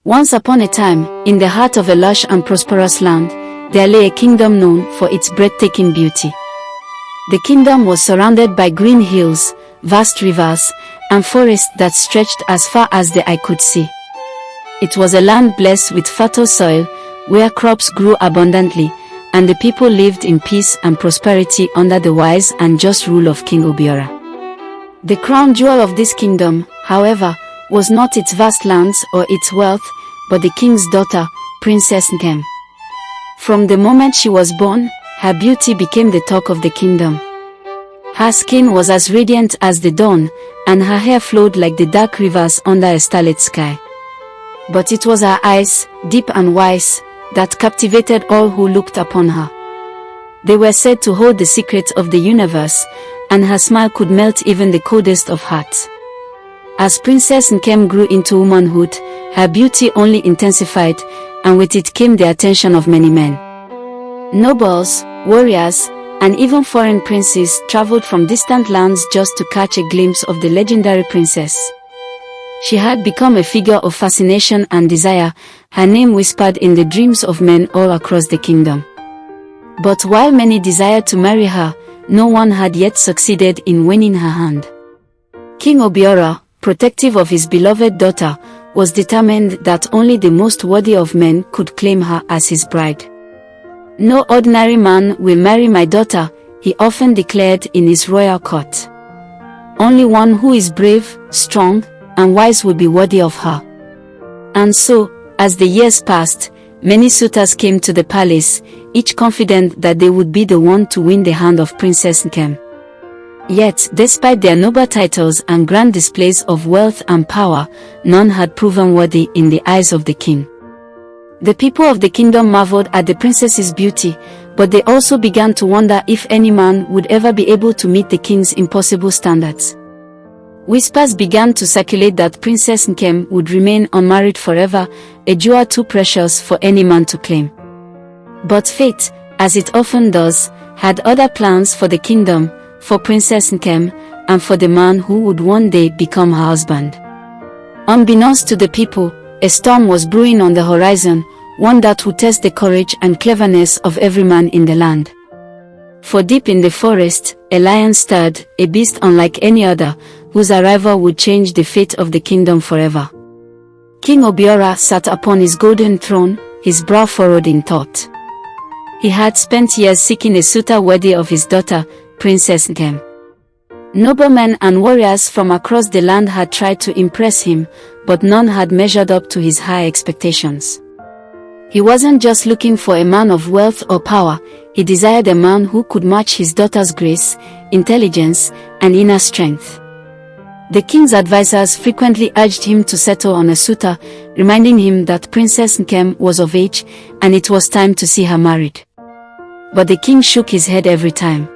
Once upon a time, in the heart of a lush and prosperous land, there lay a kingdom known for its breathtaking beauty. The kingdom was surrounded by green hills, vast rivers, and forests that stretched as far as the eye could see. It was a land blessed with fertile soil, where crops grew abundantly, and the people lived in peace and prosperity under the wise and just rule of King Obiora. The crown jewel of this kingdom, however, was not its vast lands or its wealth, but the king's daughter, Princess Nkem. From the moment she was born, her beauty became the talk of the kingdom. Her skin was as radiant as the dawn, and her hair flowed like the dark rivers under a starlit sky. But it was her eyes, deep and wise, that captivated all who looked upon her. They were said to hold the secrets of the universe, and her smile could melt even the coldest of hearts. As Princess Nkem grew into womanhood, her beauty only intensified, and with it came the attention of many men. Nobles, warriors, and even foreign princes traveled from distant lands just to catch a glimpse of the legendary princess. She had become a figure of fascination and desire, her name whispered in the dreams of men all across the kingdom. But while many desired to marry her, no one had yet succeeded in winning her hand. King Obiora, protective of his beloved daughter, was determined that only the most worthy of men could claim her as his bride. "No ordinary man will marry my daughter," he often declared in his royal court. "Only one who is brave, strong, and wise will be worthy of her." And so, as the years passed, many suitors came to the palace, each confident that they would be the one to win the hand of Princess Nkem. Yet, despite their noble titles and grand displays of wealth and power, none had proven worthy in the eyes of the king. The people of the kingdom marveled at the princess's beauty, but they also began to wonder if any man would ever be able to meet the king's impossible standards. Whispers began to circulate that Princess Nkem would remain unmarried forever, a jewel too precious for any man to claim. But fate, as it often does, had other plans for the kingdom, for Princess Nkem, and for the man who would one day become her husband. Unbeknownst to the people, a storm was brewing on the horizon, one that would test the courage and cleverness of every man in the land. For deep in the forest, a lion stirred, a beast unlike any other, whose arrival would change the fate of the kingdom forever. King Obiora sat upon his golden throne, his brow furrowed in thought. He had spent years seeking a suitor worthy of his daughter, Princess Nkem. Noblemen and warriors from across the land had tried to impress him, but none had measured up to his high expectations. He wasn't just looking for a man of wealth or power, he desired a man who could match his daughter's grace, intelligence, and inner strength. The king's advisors frequently urged him to settle on a suitor, reminding him that Princess Nkem was of age, and it was time to see her married. But the king shook his head every time.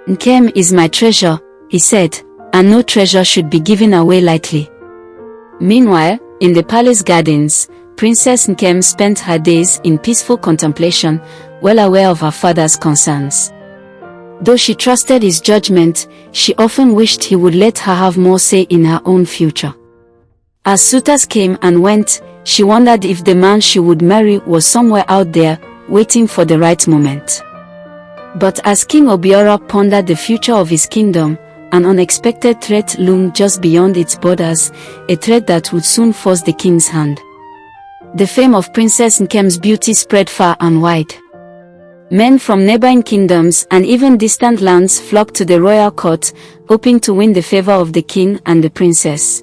"Nkem is my treasure," he said, "and no treasure should be given away lightly." Meanwhile, in the palace gardens, Princess Nkem spent her days in peaceful contemplation, well aware of her father's concerns. Though she trusted his judgment, she often wished he would let her have more say in her own future. As suitors came and went, she wondered if the man she would marry was somewhere out there, waiting for the right moment. But as King Obiora pondered the future of his kingdom, an unexpected threat loomed just beyond its borders, a threat that would soon force the king's hand. The fame of Princess Nkem's beauty spread far and wide. Men from neighboring kingdoms and even distant lands flocked to the royal court, hoping to win the favor of the king and the princess.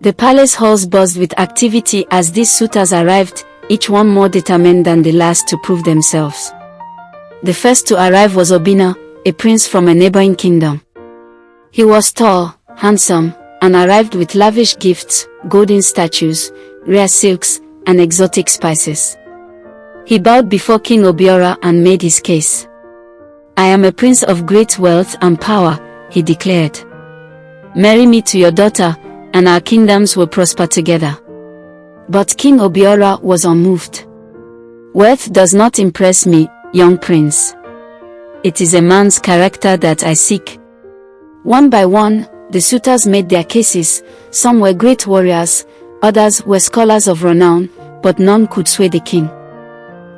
The palace halls buzzed with activity as these suitors arrived, each one more determined than the last to prove themselves. The first to arrive was Obina, a prince from a neighboring kingdom. He was tall, handsome, and arrived with lavish gifts, golden statues, rare silks, and exotic spices. He bowed before King Obiora and made his case. "I am a prince of great wealth and power," he declared. "Marry me to your daughter, and our kingdoms will prosper together." But King Obiora was unmoved. "Wealth does not impress me, young prince. It is a man's character that I seek." One by one, the suitors made their cases. Some were great warriors, Others were scholars of renown, but none could sway the king.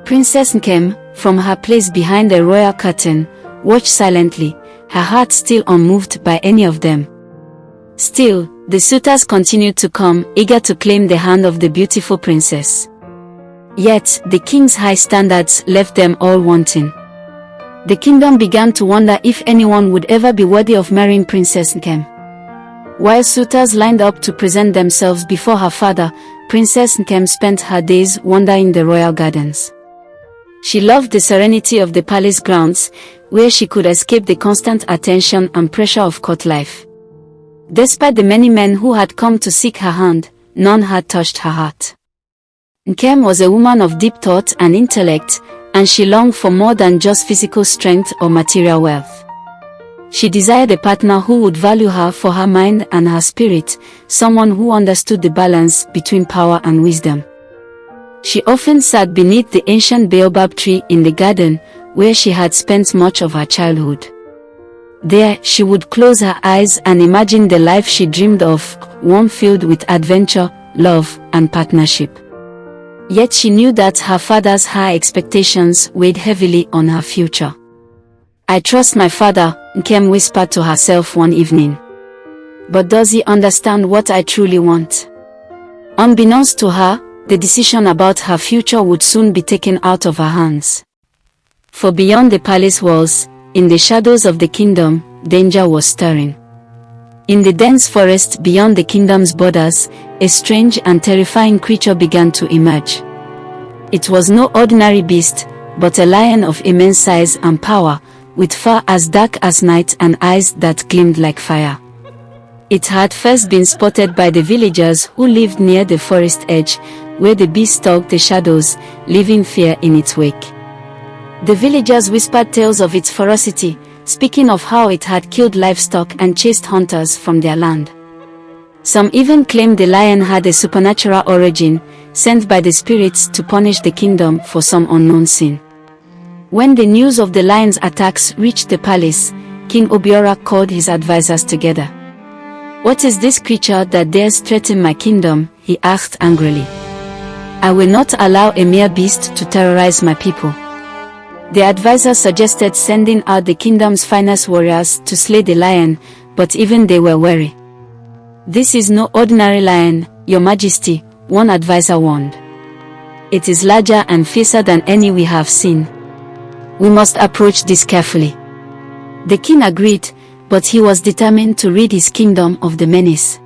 Princess Nkem, from her place behind the royal curtain, watched silently, her heart still unmoved by any of them. Still, the suitors continued to come, eager to claim the hand of the beautiful princess. Yet, the king's high standards left them all wanting. The kingdom began to wonder if anyone would ever be worthy of marrying Princess Nkem. While suitors lined up to present themselves before her father, Princess Nkem spent her days wandering the royal gardens. She loved the serenity of the palace grounds, where she could escape the constant attention and pressure of court life. Despite the many men who had come to seek her hand, none had touched her heart. Nkem was a woman of deep thought and intellect, and she longed for more than just physical strength or material wealth. She desired a partner who would value her for her mind and her spirit, someone who understood the balance between power and wisdom. She often sat beneath the ancient baobab tree in the garden, where she had spent much of her childhood. There, she would close her eyes and imagine the life she dreamed of, one filled with adventure, love, and partnership. Yet she knew that her father's high expectations weighed heavily on her future. "I trust my father," Nkem whispered to herself one evening. "But does he understand what I truly want?" Unbeknownst to her, the decision about her future would soon be taken out of her hands. For beyond the palace walls, in the shadows of the kingdom, danger was stirring. In the dense forest beyond the kingdom's borders, a strange and terrifying creature began to emerge. It was no ordinary beast, but a lion of immense size and power, with fur as dark as night and eyes that gleamed like fire. It had first been spotted by the villagers who lived near the forest edge, where the beast stalked the shadows, leaving fear in its wake. The villagers whispered tales of its ferocity, speaking of how it had killed livestock and chased hunters from their land. Some even claimed the lion had a supernatural origin, sent by the spirits to punish the kingdom for some unknown sin. When the news of the lion's attacks reached the palace, King Obiora called his advisors together. "What is this creature that dares threaten my kingdom?" he asked angrily. "I will not allow a mere beast to terrorize my people." The advisors suggested sending out the kingdom's finest warriors to slay the lion, but even they were wary. "This is no ordinary lion, Your Majesty," one advisor warned. "It is larger and fiercer than any we have seen. We must approach this carefully." The king agreed, but he was determined to rid his kingdom of the menace.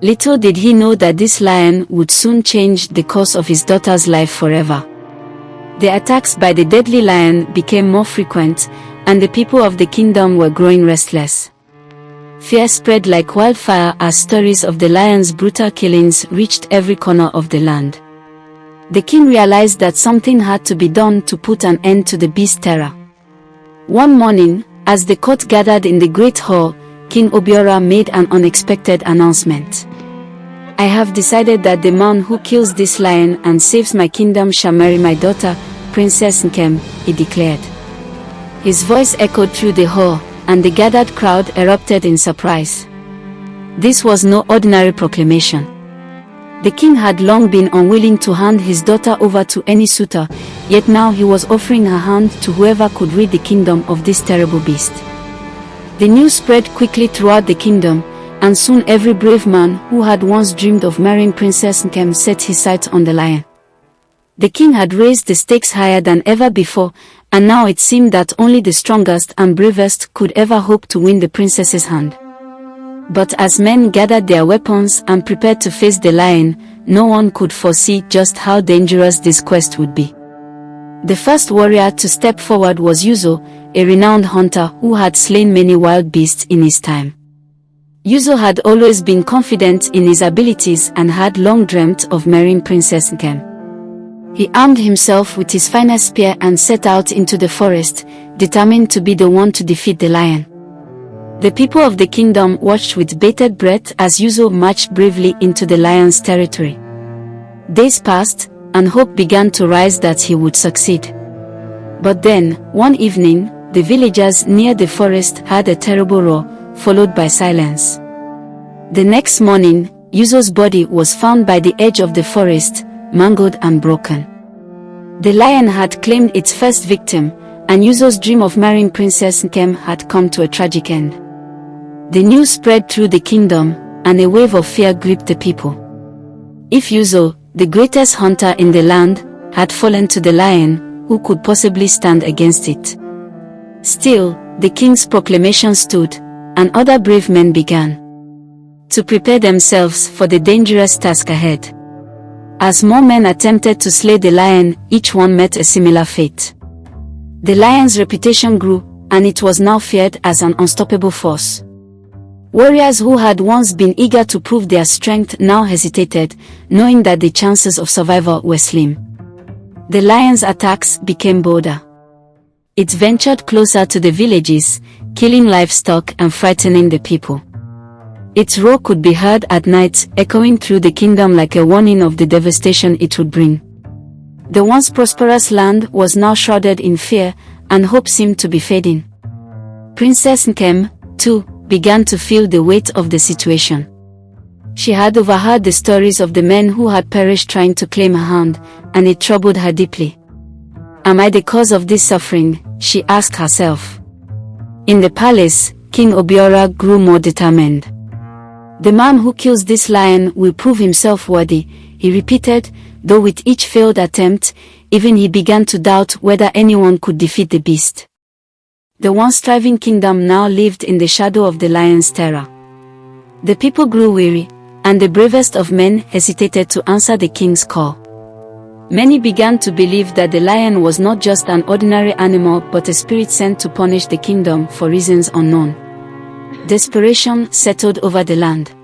Little did he know that this lion would soon change the course of his daughter's life forever. The attacks by the deadly lion became more frequent, and the people of the kingdom were growing restless. Fear spread like wildfire as stories of the lion's brutal killings reached every corner of the land. The king realized that something had to be done to put an end to the beast's terror. One morning, as the court gathered in the great hall, King Obiora made an unexpected announcement. "I have decided that the man who kills this lion and saves my kingdom shall marry my daughter, Princess Nkem," he declared. His voice echoed through the hall, and the gathered crowd erupted in surprise. This was no ordinary proclamation. The king had long been unwilling to hand his daughter over to any suitor, yet now he was offering her hand to whoever could rid the kingdom of this terrible beast. The news spread quickly throughout the kingdom, and soon every brave man who had once dreamed of marrying Princess Nkem set his sights on the lion. The king had raised the stakes higher than ever before, and now it seemed that only the strongest and bravest could ever hope to win the princess's hand. But as men gathered their weapons and prepared to face the lion, no one could foresee just how dangerous this quest would be. The first warrior to step forward was Yuzo, a renowned hunter who had slain many wild beasts in his time. Yuzo had always been confident in his abilities and had long dreamt of marrying Princess Nkem. He armed himself with his finest spear and set out into the forest, determined to be the one to defeat the lion. The people of the kingdom watched with bated breath as Yuzo marched bravely into the lion's territory. Days passed, and hope began to rise that he would succeed. But then, one evening, the villagers near the forest heard a terrible roar, followed by silence. The next morning, Yuzo's body was found by the edge of the forest, mangled and broken. The lion had claimed its first victim, and Yuzo's dream of marrying Princess Nkem had come to a tragic end. The news spread through the kingdom, and a wave of fear gripped the people. If Yuzo, the greatest hunter in the land, had fallen to the lion, who could possibly stand against it? Still, the king's proclamation stood, and other brave men began to prepare themselves for the dangerous task ahead. As more men attempted to slay the lion, each one met a similar fate. The lion's reputation grew, and it was now feared as an unstoppable force. Warriors who had once been eager to prove their strength now hesitated, knowing that the chances of survival were slim. The lion's attacks became bolder. It ventured closer to the villages, killing livestock and frightening the people. Its roar could be heard at night, echoing through the kingdom like a warning of the devastation it would bring. The once prosperous land was now shrouded in fear, and hope seemed to be fading. Princess Nkem, too, began to feel the weight of the situation. She had overheard the stories of the men who had perished trying to claim her hand, and it troubled her deeply. Am I the cause of this suffering? She asked herself. In the palace, King Obiora grew more determined. The man who kills this lion will prove himself worthy, he repeated, though with each failed attempt, even he began to doubt whether anyone could defeat the beast. The once thriving kingdom now lived in the shadow of the lion's terror. The people grew weary, and the bravest of men hesitated to answer the king's call. Many began to believe that the lion was not just an ordinary animal but a spirit sent to punish the kingdom for reasons unknown. Desperation settled over the land.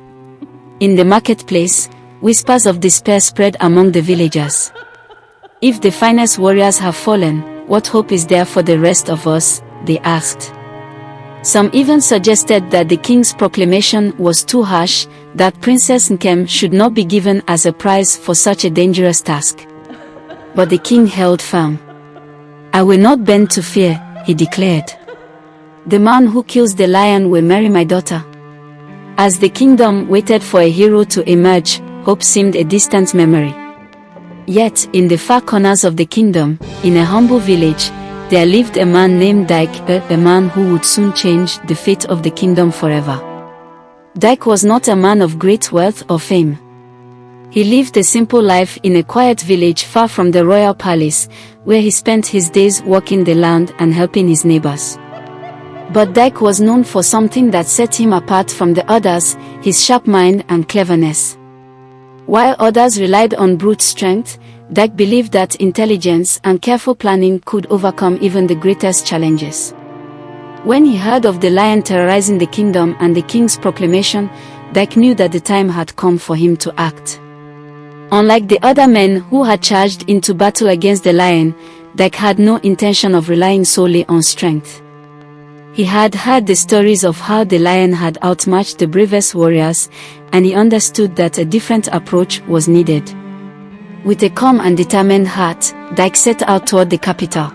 In the marketplace, whispers of despair spread among the villagers. If the finest warriors have fallen, what hope is there for the rest of us? They asked. Some even suggested that the king's proclamation was too harsh, that Princess Nkem should not be given as a prize for such a dangerous task. But the king held firm. I will not bend to fear, he declared. The man who kills the lion will marry my daughter. As the kingdom waited for a hero to emerge, hope seemed a distant memory. Yet, in the far corners of the kingdom, in a humble village, there lived a man named Dike, a man who would soon change the fate of the kingdom forever. Dike was not a man of great wealth or fame. He lived a simple life in a quiet village far from the royal palace, where he spent his days working the land and helping his neighbors. But Dike was known for something that set him apart from the others, his sharp mind and cleverness. While others relied on brute strength, Dike believed that intelligence and careful planning could overcome even the greatest challenges. When he heard of the lion terrorizing the kingdom and the king's proclamation, Dike knew that the time had come for him to act. Unlike the other men who had charged into battle against the lion, Dike had no intention of relying solely on strength. He had heard the stories of how the lion had outmatched the bravest warriors, and he understood that a different approach was needed. With a calm and determined heart, Dike set out toward the capital.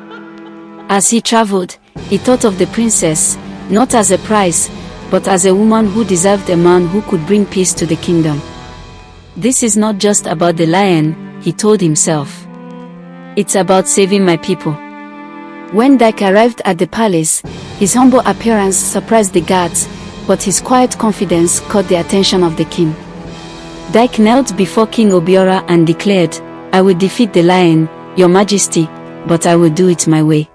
As he traveled, he thought of the princess, not as a prize, but as a woman who deserved a man who could bring peace to the kingdom. This is not just about the lion, he told himself. It's about saving my people. When Dike arrived at the palace, his humble appearance surprised the guards, but his quiet confidence caught the attention of the king. Dike knelt before King Obiora and declared, I will defeat the lion, your majesty, but I will do it my way.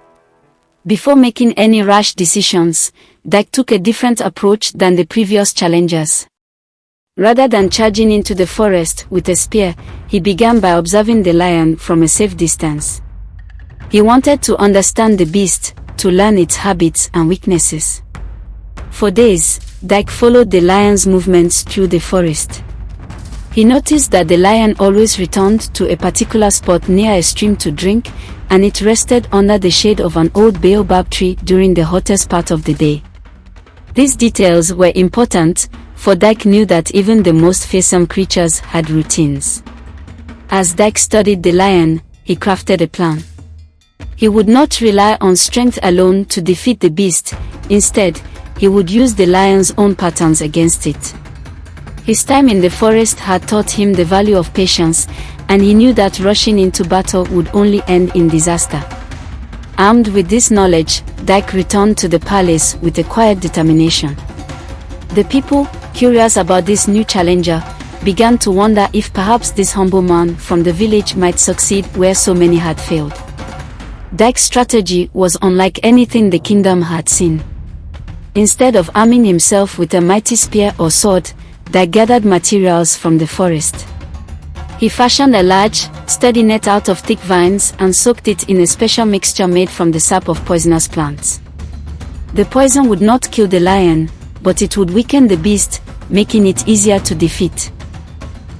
Before making any rash decisions, Dike took a different approach than the previous challengers. Rather than charging into the forest with a spear, he began by observing the lion from a safe distance. He wanted to understand the beast, to learn its habits and weaknesses. For days, Dike followed the lion's movements through the forest. He noticed that the lion always returned to a particular spot near a stream to drink, and it rested under the shade of an old baobab tree during the hottest part of the day. These details were important, for Dike knew that even the most fearsome creatures had routines. As Dike studied the lion, he crafted a plan. He would not rely on strength alone to defeat the beast, instead, he would use the lion's own patterns against it. His time in the forest had taught him the value of patience, and he knew that rushing into battle would only end in disaster. Armed with this knowledge, Dike returned to the palace with a quiet determination. The people, curious about this new challenger, began to wonder if perhaps this humble man from the village might succeed where so many had failed. Dike's strategy was unlike anything the kingdom had seen. Instead of arming himself with a mighty spear or sword, Dike gathered materials from the forest. He fashioned a large, sturdy net out of thick vines and soaked it in a special mixture made from the sap of poisonous plants. The poison would not kill the lion, but it would weaken the beast, making it easier to defeat.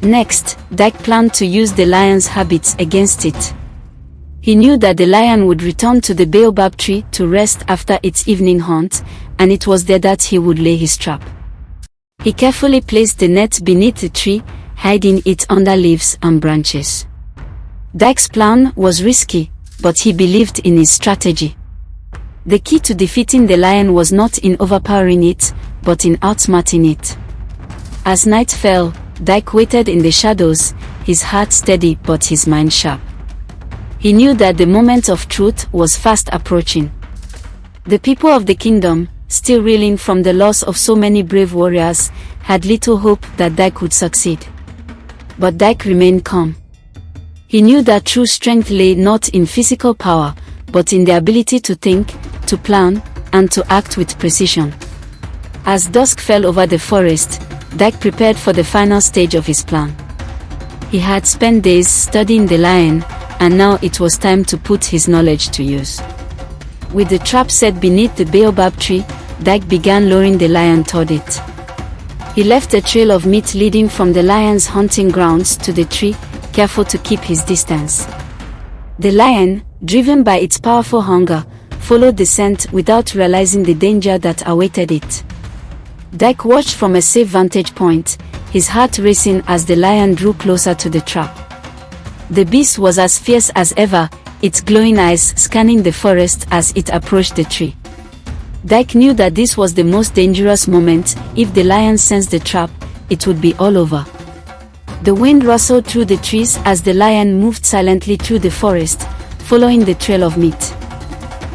Next, Dike planned to use the lion's habits against it. He knew that the lion would return to the baobab tree to rest after its evening hunt, and it was there that he would lay his trap. He carefully placed the net beneath the tree, hiding it under leaves and branches. Dike's plan was risky, but he believed in his strategy. The key to defeating the lion was not in overpowering it, but in outsmarting it. As night fell, Dike waited in the shadows, his heart steady but his mind sharp. He knew that the moment of truth was fast approaching. The people of the kingdom, still reeling from the loss of so many brave warriors, had little hope that Dike would succeed. But Dike remained calm. He knew that true strength lay not in physical power, but in the ability to think, to plan, and to act with precision. As dusk fell over the forest, Dike prepared for the final stage of his plan. He had spent days studying the lion, and now it was time to put his knowledge to use. With the trap set beneath the baobab tree, Dike began luring the lion toward it. He left a trail of meat leading from the lion's hunting grounds to the tree, careful to keep his distance. The lion, driven by its powerful hunger, followed the scent without realizing the danger that awaited it. Dike watched from a safe vantage point, his heart racing as the lion drew closer to the trap. The beast was as fierce as ever, its glowing eyes scanning the forest as it approached the tree. Dike knew that this was the most dangerous moment. If the lion sensed the trap, it would be all over. The wind rustled through the trees as the lion moved silently through the forest, following the trail of meat.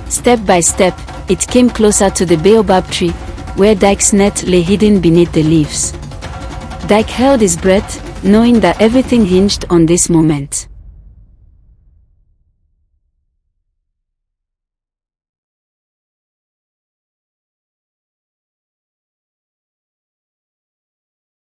Step by step, it came closer to the baobab tree, where Dike's net lay hidden beneath the leaves. Dike held his breath, knowing that everything hinged on this moment.